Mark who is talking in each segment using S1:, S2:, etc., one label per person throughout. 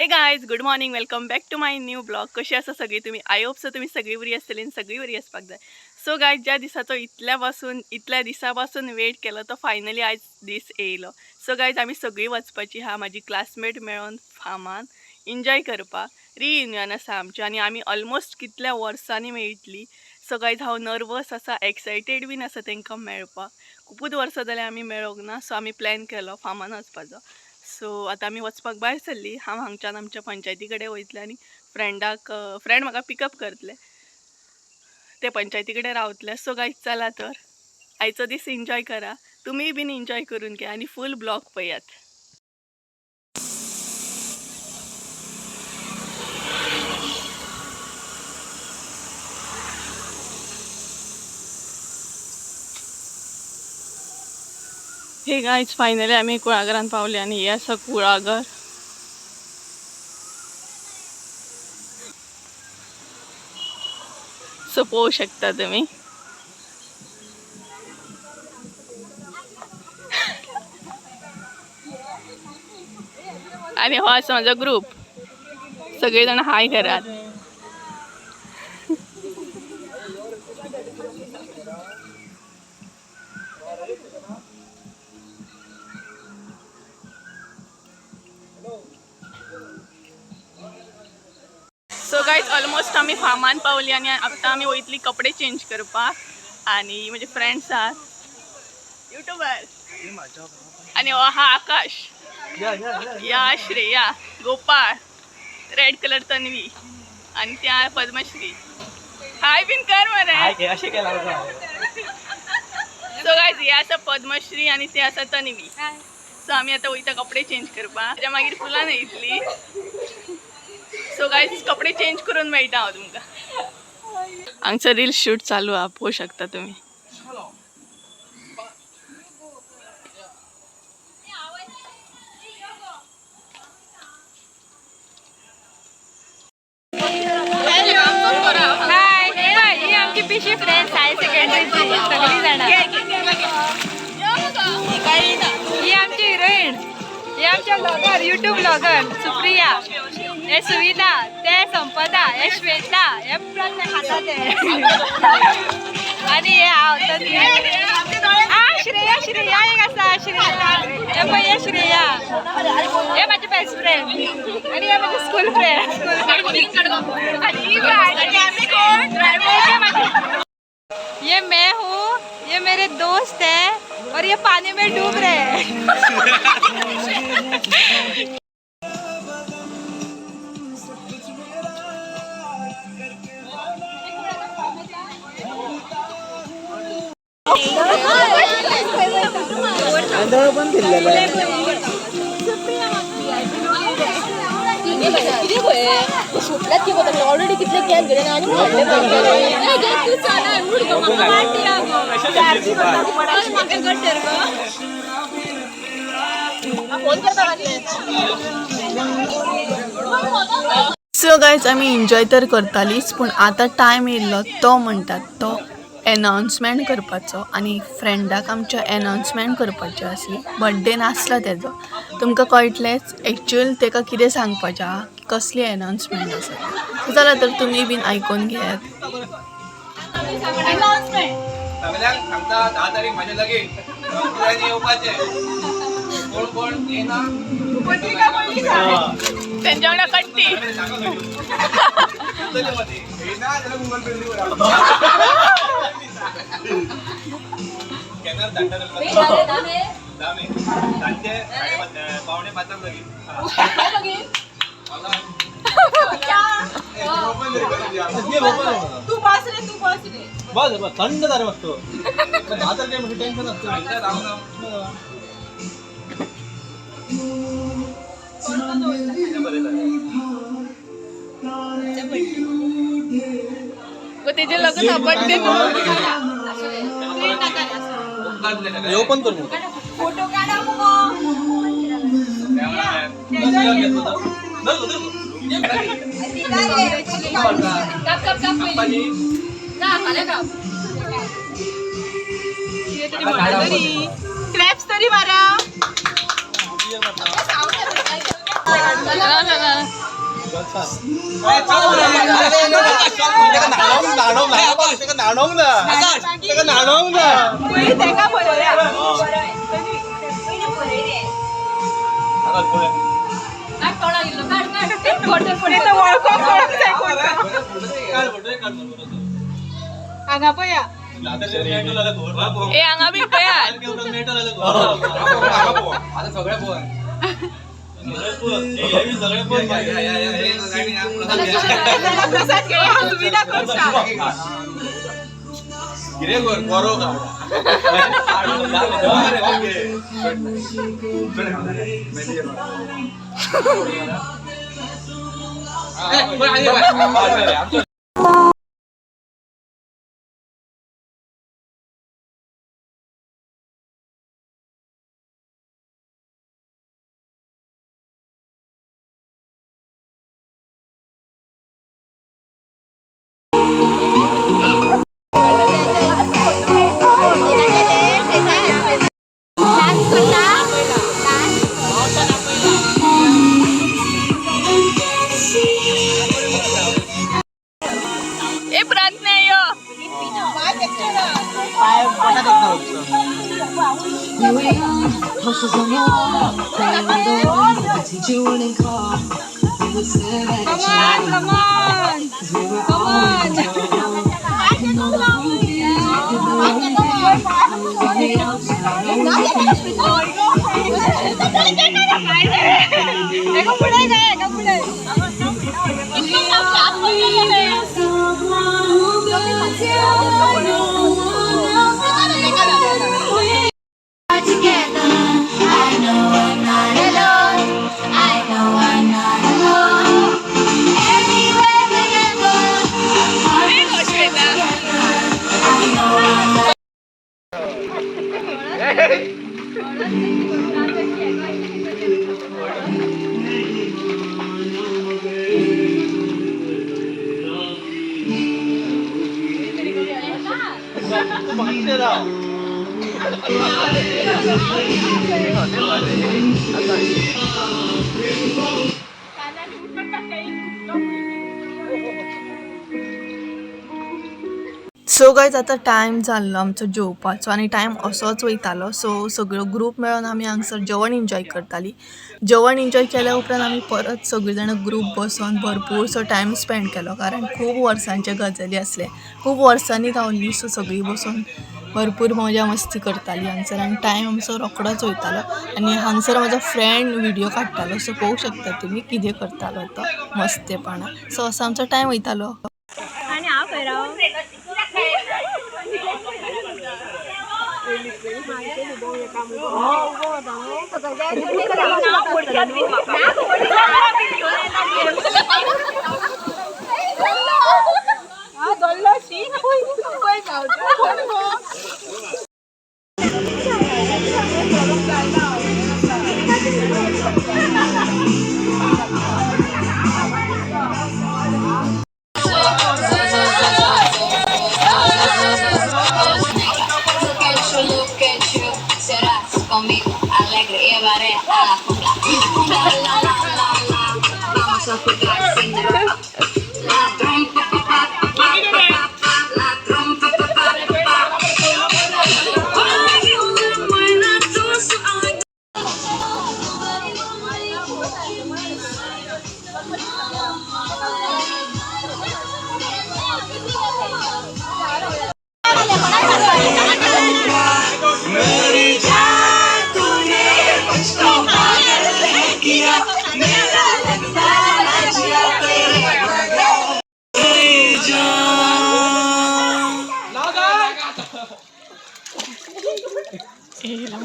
S1: हे guys good morning welcome back to my new blog. कशी आसा सगळी तुम्ही? आय होप सो तुम्ही सगळी बरी आसतली आनी सगळी बरी आसपाक जाय. सो गायज ज्या दिसाचो इतल्या दिसापासून वेट केलो तो फायनली आयज दीस येयलो. सो गायज आमी सगळी वचपाची हा माझी क्लासमेट मेळून फार्मान एन्जॉय करपाक. रियुनियन आसा आमची आनी आमी ऑलमोस्ट कितल्या वर्सांनी मेळटली. सो गायज हांव नर्वस आसा, एक्सायटेड बीन आसा तांकां मेळपाक. खूपच वर्सां जाल्यार आमी मेळोंक ना. सो आमी प्लॅन केलो फार्मान वचपाचो. सो आतां आमी वचपाक भायर सरली. हांव हांगच्यान आमच्या पंचायती कडेन वयतलें आनी फ्रेंड म्हाका पिकअप करतले. ते पंचायती कडेन रावतले. सो गायज चला तर आयचो दीस एन्जॉय करा. तुम्ही बीन एन्जॉय करून घ्या आनी फूल ब्लॉग पळयात. हे गायज फायनली आमी कुळागरान पावले आनी हे आसा कुळागर. सो पळोवंक शकता तुम्ही. आणि हो आसा माझा ग्रुप. सगळे जण हाय करात. सो गायज ऑलमोस्ट आमी फार्मान पावली आनी आतां आमी वयतली कपडे चेंज करपाक. आनी म्हजे फ्रेंड्स आहात युट्यूबर. आनी हो आहा आकाश, या श्रेया, गोपाळ, रेड कलर तन्वी आनी त्या पद्मश्री. हाय बीन कर मरे. सो गायज हे आसा पद्मश्री आनी ते आसा तन्वी. सो आमी आतां वयता कपडे चेंज करपाक. त्या मागीर फुलां येतली. सो गायज कपडे चेंज करून मेळटा हांव तुमकां. हांगसर रील शूट चालू आहा, पळोवंक शकता तुम्ही. पिशी फ्रेंड्स हाय सेकंडरीची सगळी जाणा. ही आमची हिरोईन, हे आमचे ब्लॉगर, युट्यूब ब्लॉगर सुप्रिया, हे सुविधा, ते संपदा, हे श्वेता, हे खाता ते आणि हे हांव श्रेया. श्रेया एक आसा श्रेया. हे पळय हे श्रेया, हे माझे बेस्ट फ्रेंड आणि हे माझे स्कूल फ्रेंड. ये मैं हूँ, ये मेरे दोस्त है और ये पानी में डूब रहे हैं. ऑलरेडी कितले कॅन गेले आणि सो गायज आमी एन्जॉय तर करतालीच, पण आता टायम येयल्लो तो म्हणटात तो एनाउन्समेंट करपाचो. आनी फ्रेंडाक आमच्या एनाउन्समेंट करपाचें आसली. बर्थडे नासला तेजो. तुमकां कळटलेंच एक्चुअल तेका कितें सांगपाचें आहा, कसली एनाउन्समेंट आसा. जाल्यार तर तुमी बीन आयकून घेयात.
S2: सांगता 10 तारीख माझे लगीन येवपाचे. कोण कोण येना
S1: त्यांच्या वांगडा कट्टी.
S2: पावणे 5 लगीन.
S3: तू बस रे.
S2: बस थंड झालं मस्त. 10 तारखेमध्ये टेन्शन असतं.
S1: त्याचे लग्न बर्थडे
S2: ओपन करू
S3: फोटो काढा क्लॅप्स तरी मारा. पयलीं तेका बरोवया. ते तर वळखोंक कळोंक जाय कोण तो. हांगा पळया.
S1: ए हांगा बी पळयात.
S2: आता सगळे पण
S3: प्रसाद घेऊन हांव सुविधा करता.
S1: ए प्रज्ञा यो.
S4: सो गायज आता टायम जाल्लो आमचो जेवपाचो आनी टायम असोच वयतालो. सो सगळो ग्रूप मेळून आमी हांगसर जेवण एन्जॉय करताली. जेवण एन्जॉय केल्या उपरांत आमी परत सगळीं जाणां ग्रूप बसून भरपूरसो टायम स्पेंड केलो, कारण खूब वर्सांचे गजाली आसले, खूब वर्सांनी रावल्ली. सो सगळीं बसून भरपूर मजा मस्ती करताली हांगसर आनी टायम आमचो रोखडोच वयतालो. आनी हांगसर म्हजो फ्रेंड व्हिडिओ काडटालो. सो पळोवंक शकता तुमी कितें करतालो तो मस्तेपणा. सो असो आमचो टायम वयतालो.
S3: आनी हांव खंय राव?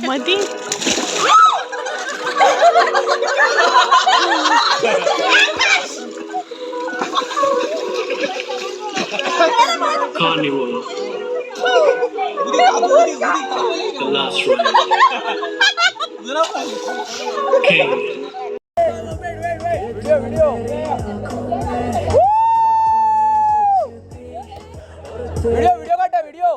S1: मधी
S5: Carnival. The last ride. King.
S2: Video काढा video.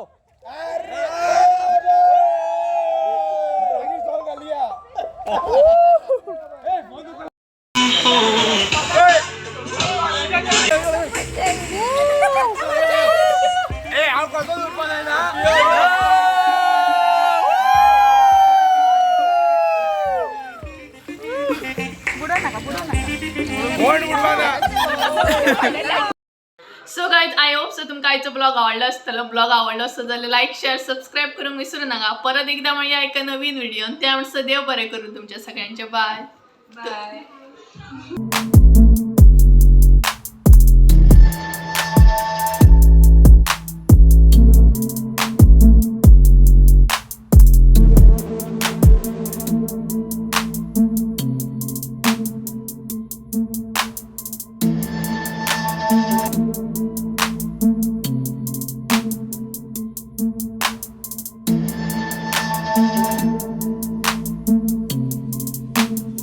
S1: So guys I hope so तुमका आयचो ब्लॉग आवडला असतलो. ब्लॉग आवडलो असतो जाल्यार लाईक शेअर सबस्क्राईब करून विसरू नका. परत एकदा म्हणजे एका नवीन व्हिडिओ. त्या देव बरे करून तुमच्या सगळ्यांचे. बाय.
S3: बाय.